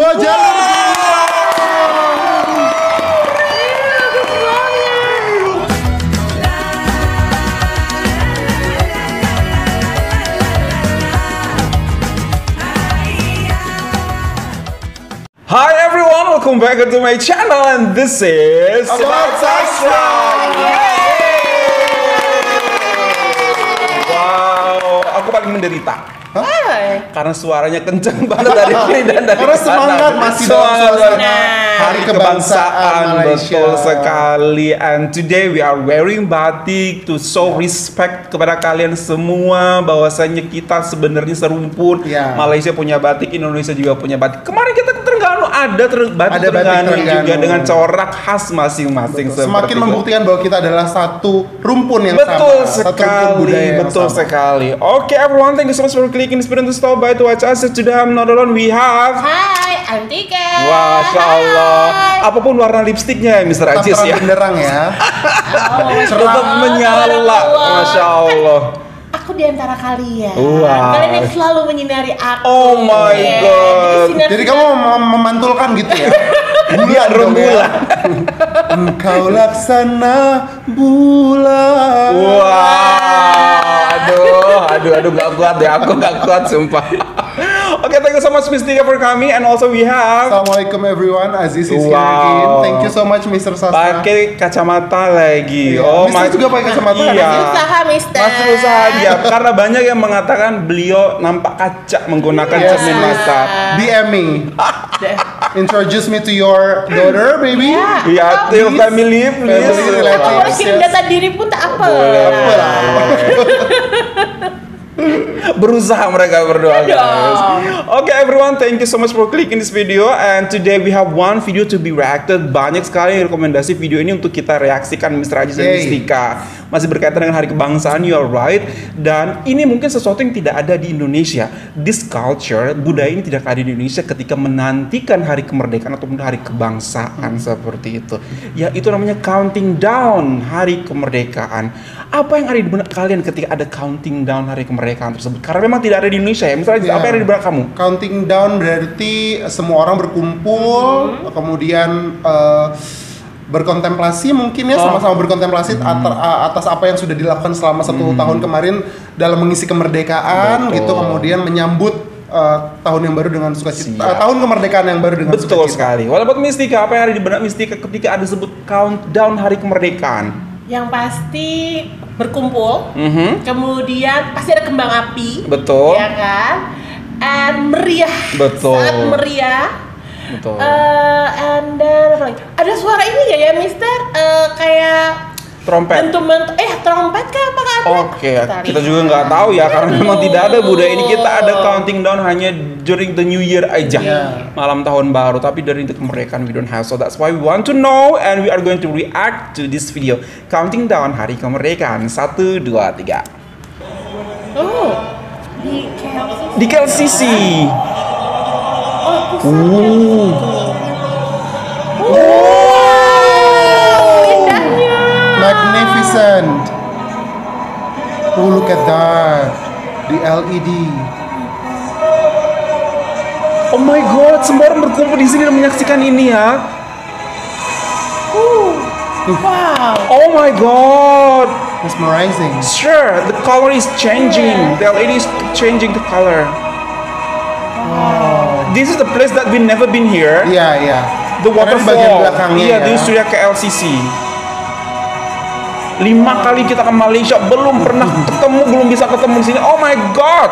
Wah, jangan. Hi everyone, welcome back to my channel and this is About Sastra. Wow, aku paling menderita. Karena suaranya kenceng banget dari kiri dan dari Karena kanan. semangat masih dalam Semangat suasana Hari Kebangsaan Malaysia. Betul sekali. And today we are wearing batik to show respect kepada kalian semua, bahwasanya kita sebenarnya serumpun. Ya. Malaysia punya batik, Indonesia juga punya batik. Kemarin kita ke Terengganu ada batik Ada batik Terengganu juga Terengganu. dengan corak khas masing-masing. Betul. Semakin membuktikan bahwa kita adalah satu rumpun yang Betul sama. Satu rumpun budaya sekali, yang betul sama. sekali. Okay, everyone, thank you so much for clicking this video to stop by to watch us. Today I'm not alone. We have, Hai, Antika. Masya Allah, apapun warna lipstiknya ya, Mr. Ajis Terang ya, benderang ya. tetap menyala, Masya Allah. Aku di antara kalian. Wow. Kalian yang selalu menyinari aku. Oh my Ya, God. Jadi kamu memantulkan gitu ya. Bulan dong ya. rembulan. Engkau laksana bulan. Wah, aduh, gak kuat deh, aku gak kuat sumpah. Okay, thank you so much Miss Tika for coming, and also we have Assalamualaikum everyone, Aziz is here Wow. again. Thank you so much Mr. Sastra. pakai kacamata lagi. Iya. Mister juga pakai kacamata kan? Iya. Usaha, Mister. Masih usaha dia, karena banyak yang mengatakan beliau nampak kaca menggunakan Yes. cermin mata. DM me. Introduce me to your daughter, baby. Ya. Iya, till Please. family please. Family relative. Kalau boleh kirim data diri pun tak apa. Apa lah. Berusaha mereka berdua, guys. dong. Okay everyone, thank you so much for clicking this video. And today we have one video to be reacted. Banyak sekali rekomendasi video ini untuk kita reaksikan, Mr. Ajis dan Yay. Miss Tika. Masih berkaitan dengan Hari Kebangsaan, you are right. Dan ini mungkin sesuatu yang tidak ada di Indonesia. This culture, budaya ini tidak ada di Indonesia ketika menantikan Hari Kemerdekaan ataupun Hari Kebangsaan seperti itu. Ya, itu namanya counting down Hari Kemerdekaan. Apa yang ada di benak kalian ketika ada counting down Hari Kemerdekaan tersebut? Karena memang tidak ada di Indonesia ya. Misalnya Ya. apa yang ada di benak kamu? Counting down berarti semua orang berkumpul, kemudian berkontemplasi mungkin ya, sama-sama berkontemplasi atas apa yang sudah dilakukan selama 1 tahun kemarin dalam mengisi kemerdekaan. Betul. Gitu, kemudian menyambut tahun yang baru dengan sukacita. Siap. Tahun kemerdekaan yang baru dengan Betul sukacita. sekali. What about Miss Tika? Apa yang ada di benak Miss Tika ketika ada sebut countdown Hari Kemerdekaan? Yang pasti berkumpul. Kemudian pasti ada kembang api. Betul. Ya kan? And meriah. Betul. Sangat meriah. Betul. And then apa lagi? Ada suara ini gak ya, Mister? Kayak Trompet. bentuk-bentuk trompet kah apa kan? Oke, kita juga nggak tahu ya, karena memang tidak ada budaya ini. Kita ada counting down hanya during the New Year aja, Yeah. malam tahun baru. Tapi dari the kemerdekaan we don't have, so that's why we want to know and we are going to react to this video. Counting down Hari Kemerdekaan 1, 2, 3 Oh, di KLCC. di KLCC. Oh, pusatnya. Indahnya. Magnificent. Oh, look at that. The LED. Oh my God, semua orang berkumpul di sini dan menyaksikan ini ya. Wow. Oh my God. Mesmerizing. Sure, the color is changing. The LED is changing the color. This is the place that we never been here. Iya, iya. The Karena di bagian waterfall. belakangnya Iya, ya. di studio KLCC. 5 kali kita ke Malaysia, belum pernah ketemu, belum bisa ketemu di sini. Oh my God.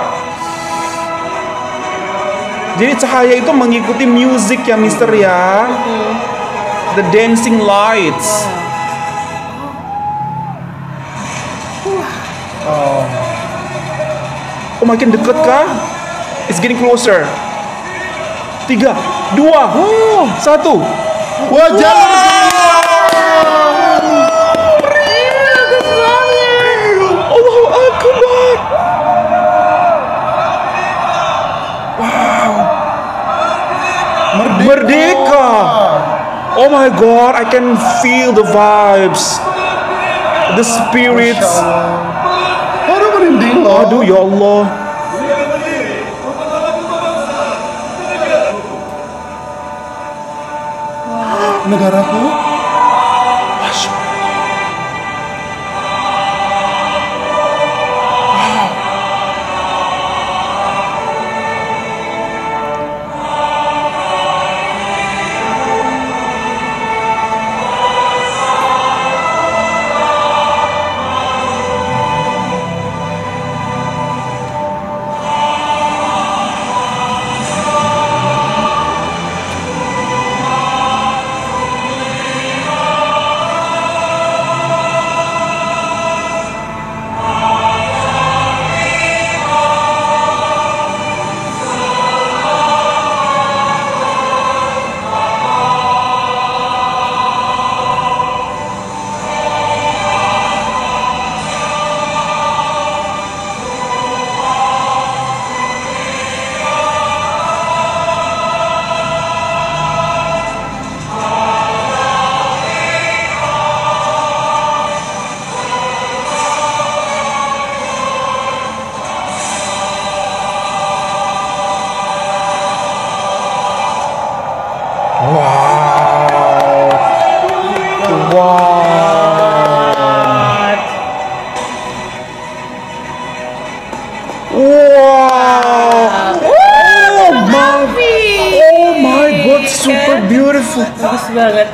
Jadi cahaya itu mengikuti music ya, Mister ya. The dancing lights. Oh, makin deket kah? It's getting closer. 3, 2, 1. Wah, jangan. Allahu Akbar. Merdeka. Oh my God, I can feel the vibes, the spirits. Aduh, merinding loh. Aduh ya Allah. negaraku.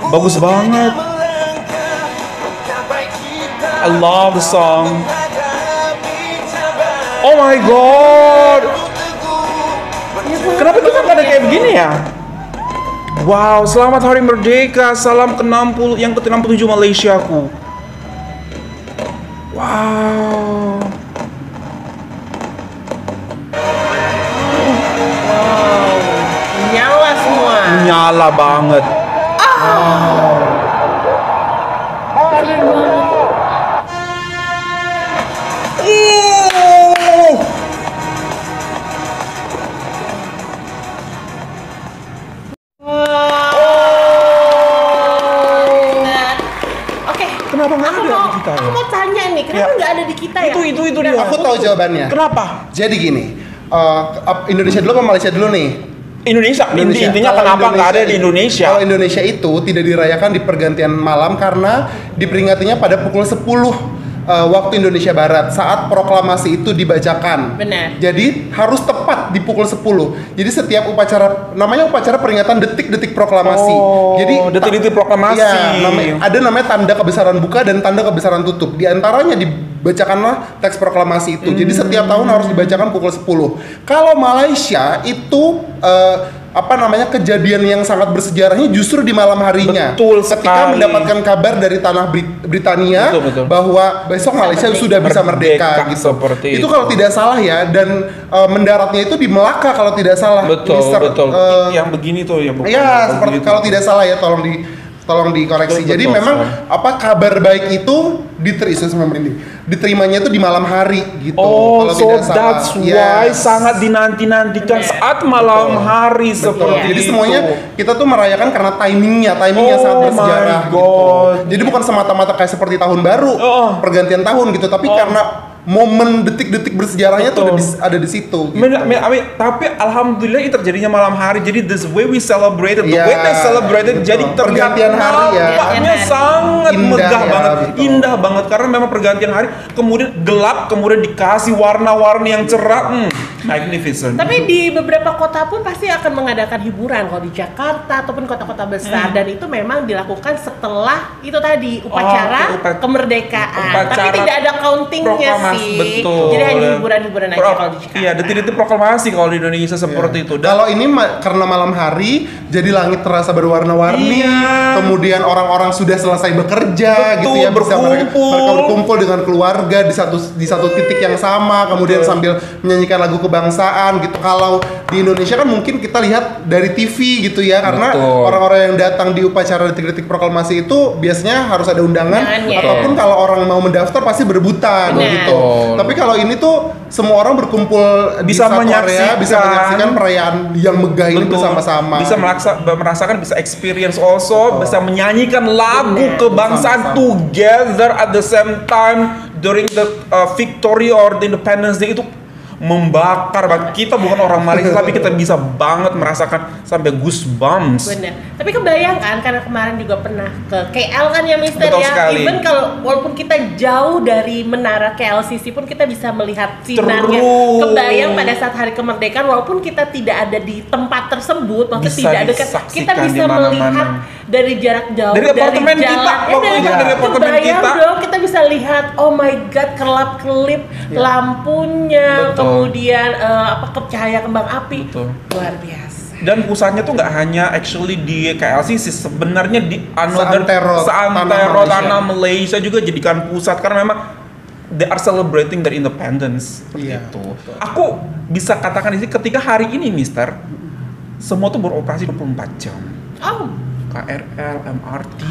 Bagus banget. I love the song. Oh my god. Kenapa kita nggak ada kayak begini ya? Wow, selamat Hari Merdeka. Salam ke-60 yang ke-67 Malaysiaku. Wow. Nyala semua. Nyala banget. Keren banget. Kenapa nggak ada di kita ya? Aku mau tanya nih, kenapa nggak ada di kita ya? Itu dia. Aku tahu jawabannya. Kenapa? Jadi gini, Indonesia dulu apa Malaysia dulu nih? Indonesia. Intinya Kalau kenapa nggak ada di Indonesia? Kalau Indonesia itu tidak dirayakan di pergantian malam karena diperingatinya pada pukul 10 waktu Indonesia Barat saat proklamasi itu dibacakan. Benar. Jadi harus tepat di pukul 10. Jadi setiap upacara, namanya upacara peringatan detik-detik proklamasi. Jadi detik-detik proklamasi. Iya, ada namanya tanda kebesaran buka dan tanda kebesaran tutup. Di antaranya dibacakanlah teks proklamasi itu. Jadi setiap tahun harus dibacakan pukul 10. Kalau Malaysia itu kejadian yang sangat bersejarahnya justru di malam harinya. Betul ketika sekali. mendapatkan kabar dari tanah Britania Betul. bahwa besok Malaysia sudah bisa merdeka gitu. Seperti itu kalau tidak salah ya, dan mendaratnya itu di Melaka kalau tidak salah. Betul. Yang begini tuh ya. Iya, seperti kalau tidak salah ya, tolong dikoreksi. Betul, Jadi memang kabar baik itu diterimanya itu di malam hari gitu. Oh, kalau so tidak salah. that's why sangat dinanti-nantikan saat malam hari seperti Jadi itu. semuanya kita tuh merayakan karena timingnya sangat bersejarah my God. gitu. Jadi bukan semata-mata kayak seperti tahun baru, pergantian tahun gitu, tapi karena momen detik-detik bersejarahnya tuh ada di situ. Gitu. Tapi alhamdulillah ini terjadinya malam hari. Jadi the way we celebrated, the way they celebrated, betul. jadi Pergantian hari ya. nampaknya sangat Indah megah ya, banget, betul. indah banget karena memang pergantian hari, kemudian gelap, kemudian dikasih warna-warni yang cerah, magnificent. Tapi di beberapa kota pun pasti akan mengadakan hiburan kalau di Jakarta ataupun kota-kota besar, dan itu memang dilakukan setelah itu tadi upacara kemerdekaan. Tapi tidak ada countingnya sih. Betul. Jadi hanya hiburan-hiburan aja kalau di Jakarta. Iya, detik-detik proklamasi kalau di Indonesia seperti itu. Kalau ini karena malam hari, jadi langit terasa berwarna-warni. Iya. Kemudian orang-orang sudah selesai bekerja, Betul, gitu ya, bisa mereka berkumpul. berkumpul dengan keluarga di satu titik yang sama, kemudian sambil menyanyikan lagu kebangsaan gitu. Kalau di Indonesia kan mungkin kita lihat dari TV gitu ya, karena Betul. orang-orang yang datang di upacara detik-detik proklamasi itu biasanya harus ada undangan, Undangannya. ataupun kalau orang mau mendaftar pasti berebutan Betul. gitu. Tapi kalau ini tuh semua orang berkumpul Bisa di satu area, menyaksikan. bisa menyaksikan perayaan yang megah ini Betul. bersama-sama. Bisa merasakan, bisa experience also, bisa menyanyikan lagu kebangsaan together at the same time during the victory or the Independence Day itu membakar. Kita bukan orang Malaysia tapi kita bisa banget merasakan sampai goosebumps. Bener. Tapi kebayang kan, karena kemarin juga pernah ke KL kan ya Mister. Betul ya. sekali. Even kalau walaupun kita jauh dari menara KLCC pun kita bisa melihat sinarnya. Kebayang pada saat hari kemerdekaan walaupun kita tidak ada di tempat tersebut, maksudnya Bisa tidak dekat, kita bisa melihat dari jarak jauh, dari apartemen jalan, kita, dari apartemen kita. dong, kita bisa lihat, oh my god, kelap-kelip lampunya, kemudian cahaya kembang api. Betul. Luar biasa. Dan pusatnya tuh nggak hanya actually di KLCC, sebenarnya di Seantero tanah Malaysia juga jadikan pusat karena memang they are celebrating their independence. Gitu. Aku bisa katakan di sini ketika hari ini Mister, semua tuh beroperasi 24 jam. Oh. KRL, MRT,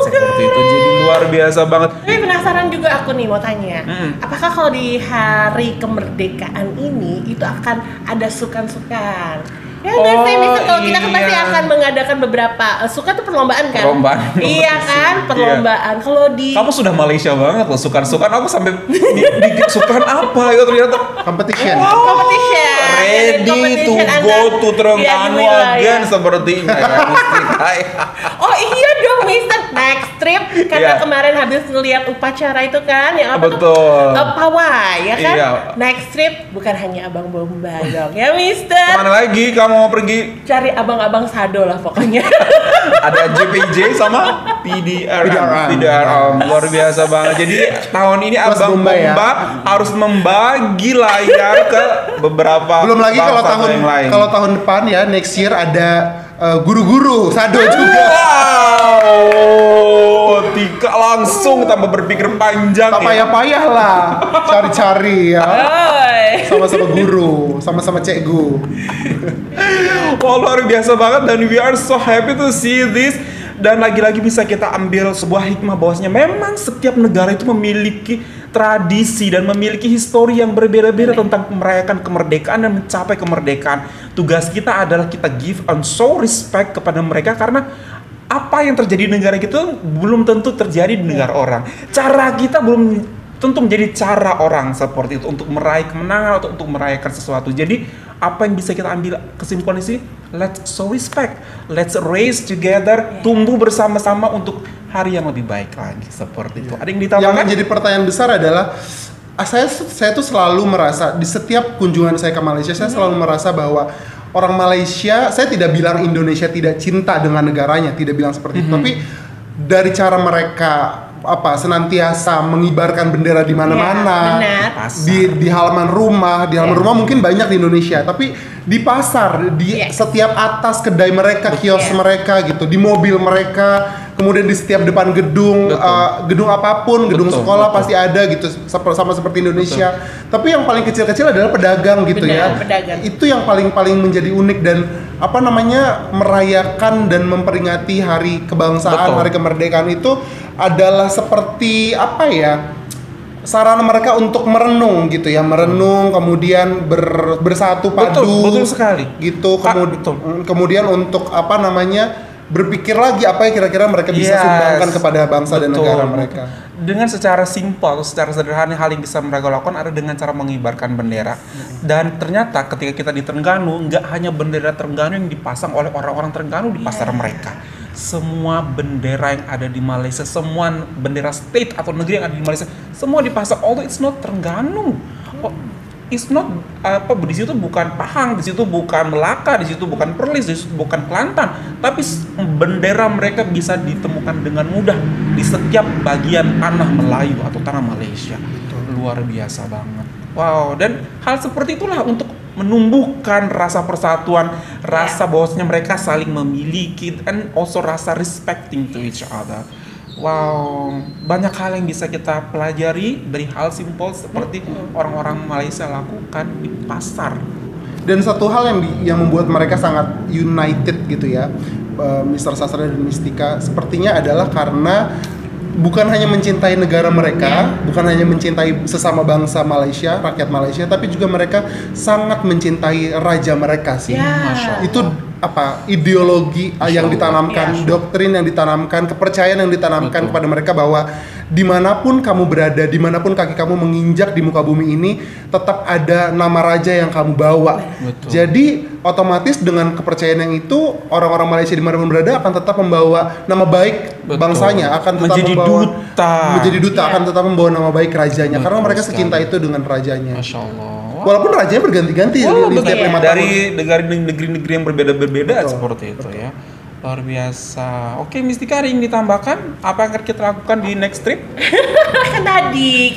seperti itu. Jadi luar biasa banget. Tapi penasaran juga aku nih mau tanya, apakah kalau di hari kemerdekaan ini itu akan ada sukan-sukan? Ya nggak sih, misalnya kalau kita kan pasti akan mengadakan beberapa suka tuh perlombaan kan? Perlombaan. Iya kan, perlombaan. Kalau di kamu sudah Malaysia banget loh, sukan-sukan aku sampai di sukan apa itu ternyata competition. Competition. Ready to go to Terengganu again sepertinya ya. Oh iya dong Mister, next trip karena kemarin habis ngeliat upacara itu kan yang apa tuh? Pawai ya kan? Iya. Next trip bukan hanya abang bomba dong ya Mister. Kemana lagi kamu mau pergi? Cari abang-abang sado lah pokoknya. Ada JPJ sama PDRM. Luar biasa banget. Jadi tahun ini Plus abang bomba harus membagi layar ke beberapa belum lagi kalau tahun depan ya, next year ada guru-guru sado juga. Wow, Tika langsung tanpa berpikir panjang. Tak payah-payah lah cari-cari ya. Sama-sama guru, sama-sama cikgu. Wow, luar biasa banget dan we are so happy to see this. Dan lagi-lagi bisa kita ambil sebuah hikmah bahwasanya memang setiap negara itu memiliki tradisi dan memiliki histori yang berbeda-beda tentang merayakan kemerdekaan dan mencapai kemerdekaan. Tugas kita adalah kita give and show respect kepada mereka karena apa yang terjadi di negara kita belum tentu terjadi di negara orang. Cara kita belum tentu menjadi cara orang seperti itu untuk meraih kemenangan atau untuk merayakan sesuatu. Jadi apa yang bisa kita ambil kesimpulan di sini? Let's show respect, let's raise together, tumbuh bersama-sama untuk hari yang lebih baik lagi seperti itu. Ada yang ditambahkan? Yang menjadi pertanyaan besar adalah saya tuh selalu merasa di setiap kunjungan saya ke Malaysia, saya selalu merasa bahwa orang Malaysia, saya tidak bilang Indonesia tidak cinta dengan negaranya, tidak bilang seperti itu, tapi dari cara mereka senantiasa mengibarkan bendera di mana-mana, di halaman rumah, mungkin banyak di Indonesia, tapi di pasar, di setiap atas kedai mereka, kios mereka gitu, di mobil mereka, kemudian di setiap depan gedung, gedung apapun, gedung sekolah pasti ada gitu, sama seperti Indonesia. Tapi yang paling kecil-kecil adalah pedagang gitu pedagang. Itu yang paling menjadi unik dan merayakan dan memperingati hari kebangsaan, hari kemerdekaan itu adalah seperti sarana mereka untuk merenung gitu ya, kemudian bersatu padu. Betul sekali. Gitu, kemudian untuk berpikir lagi apa yang kira-kira mereka bisa sumbangkan kepada bangsa dan negara mereka. Dengan secara simpel, secara sederhana hal yang bisa mereka lakukan ada dengan cara mengibarkan bendera. Dan ternyata ketika kita di Terengganu, nggak hanya bendera Terengganu yang dipasang oleh orang-orang Terengganu di pasar mereka. Semua bendera yang ada di Malaysia, semua bendera state atau negeri yang ada di Malaysia, semua dipasang. Although it's not Terengganu, it's not di situ bukan Pahang, di situ bukan Melaka, di situ bukan Perlis, di situ bukan Kelantan, tapi bendera mereka bisa ditemukan dengan mudah di setiap bagian tanah Melayu atau tanah Malaysia. Luar biasa banget. Wow, dan hal seperti itulah untuk menumbuhkan rasa persatuan, rasa bahwasanya mereka saling memiliki, and also rasa respecting to each other. Wow, banyak hal yang bisa kita pelajari dari hal simpel seperti orang-orang Malaysia lakukan di pasar. Dan satu hal yang membuat mereka sangat united gitu ya, Mr. Sastra dan Mistika, sepertinya adalah karena bukan hanya mencintai negara mereka, bukan hanya mencintai sesama bangsa Malaysia, rakyat Malaysia, tapi juga mereka sangat mencintai raja mereka sih. Itu ideologi yang ditanamkan, doktrin yang ditanamkan, kepercayaan yang ditanamkan kepada mereka bahwa dimanapun kamu berada, dimanapun kaki kamu menginjak di muka bumi ini, tetap ada nama raja yang kamu bawa. Betul. Jadi otomatis dengan kepercayaan yang itu, orang-orang Malaysia dimanapun berada akan tetap membawa nama baik bangsanya, akan tetap menjadi duta, akan tetap membawa nama baik rajanya, karena mereka secinta itu dengan rajanya. Masya Allah. Walaupun rajanya berganti-ganti di setiap 5 tahun. Dari negeri-negeri yang berbeda-beda seperti itu ya. Luar biasa. Oke, Mistika, ada yang ditambahkan? Apa yang akan kita lakukan di next trip? Kan tadi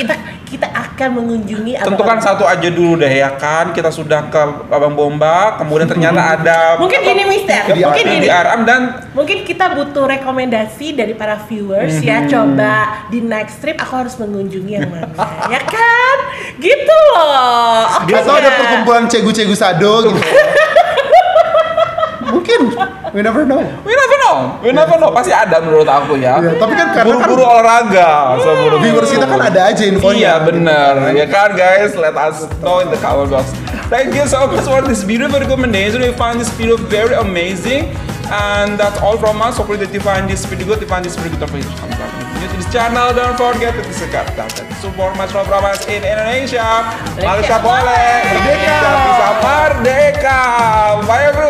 kita akan mengunjungi tentukan satu aja dulu deh ya kan. Kita sudah ke Abang Bomba, kemudian ternyata ada mungkin ini Mister, mungkin di Aram, dan mungkin kita butuh rekomendasi dari para viewers ya. Coba di next trip aku harus mengunjungi yang mana, ya kan? Gitu loh. Atau ada perkumpulan cegu-cegu sado gitu. Mungkin, we never know. Pasti ada menurut aku ya. Ya, tapi kan karena buru-buru olahraga, viewers kita kan ada aja infonya. Iya benar, ya kan guys. Let us know in the comment box. Thank you so much for this beautiful recommendation. We find this video very amazing, and that's all from us. Hopefully that you find this video good. Don't forget to this channel. Don't forget to subscribe. Support Metro Province in Indonesia. Malaysia boleh, Indonesia bisa merdeka. Bye everyone.